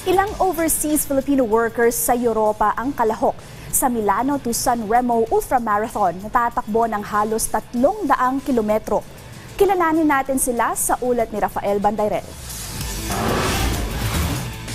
Ilang overseas Filipino workers sa Europa ang kalahok sa Milano to San Remo Ultramarathon na tatakbo ng halos 300 kilometro. Kilalanin natin sila sa ulat ni Rafael Bandayrel.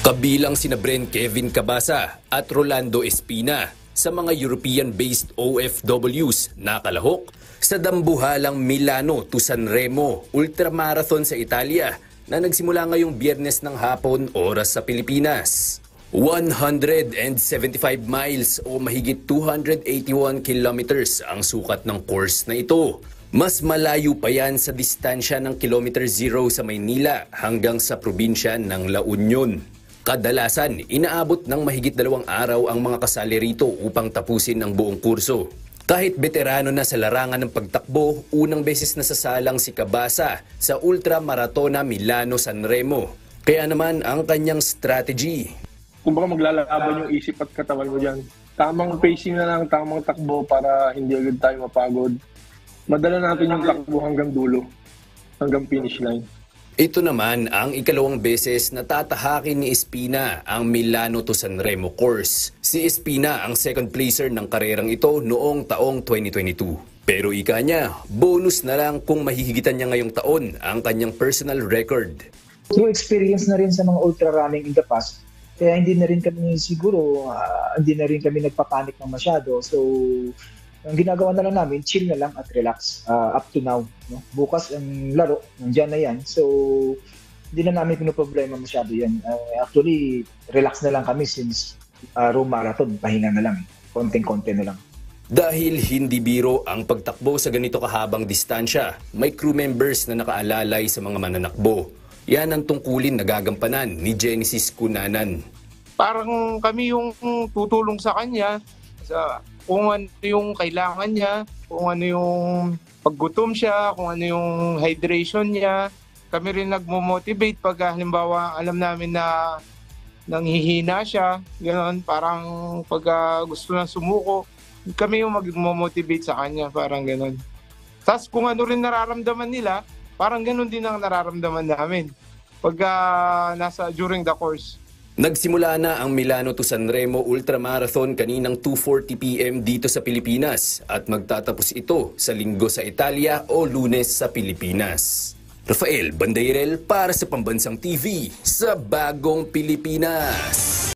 Kabilang sina Kevin Cabasa at Rolando Espina sa mga European-based OFWs na kalahok sa dambuhalang Milano to San Remo Ultramarathon sa Italia na nagsimula ngayong Biyernes ng hapon oras sa Pilipinas. 175 miles o mahigit 281 kilometers ang sukat ng course na ito. Mas malayo pa yan sa distansya ng kilometer 0 sa Maynila hanggang sa probinsya ng La Union. Kadalasan, inaabot ng mahigit 2 araw ang mga kasali rito upang tapusin ang buong kurso. Kahit veterano na sa larangan ng pagtakbo, unang beses na sasalang si Cabasa sa Ultramaratona Milano-San Remo. Kaya naman ang kanyang strategy. Kumbaga maglalaban yung isip at katawan mo dyan. Tamang pacing na lang, tamang takbo para hindi agad tayo mapagod. Madala natin yung takbo hanggang dulo, hanggang finish line. Ito naman ang ikalawang beses na tatahakin ni Espina ang Milano to San Remo course. Si Espina ang second placer ng karerang ito noong taong 2022. Pero ika niya, bonus na lang kung mahihigitan niya ngayong taon ang kanyang personal record. Through experience na rin sa mga ultra running in the past, kaya hindi na rin kami siguro, hindi na rin kami nagpapanik ng masyado. So, ang ginagawa na lang namin, chill na lang at relax up to now. No? Bukas ang laro, nandiyan na yan. So, hindi na namin pinoproblema masyado yan. Actually, relax na lang kami since Rome Marathon, pahinga na lang. Konting-konti na lang. Dahil hindi biro ang pagtakbo sa ganito kahabang distansya, may crew members na nakaalalay sa mga mananakbo. Yan ang tungkulin na gagampanan ni Genesis Cunanan. Parang kami yung tutulong sa kanya sa kung ano yung kailangan niya, kung ano yung paggutom siya, kung ano yung hydration niya. Kami rin nagmo-motivate pag halimbawa alam namin na nanghihina siya, gano'n, parang pag gusto na sumuko, kami yung mag-motivate sa kanya, parang gano'n. Tapos kung ano rin nararamdaman nila, parang gano'n din ang nararamdaman namin pag during the course. Nagsimula na ang Milano to San Remo Ultramarathon kaninang 2:40 PM dito sa Pilipinas at magtatapos ito sa Linggo sa Italia o Lunes sa Pilipinas. Rafael Bandayrel para sa Pambansang TV sa Bagong Pilipinas.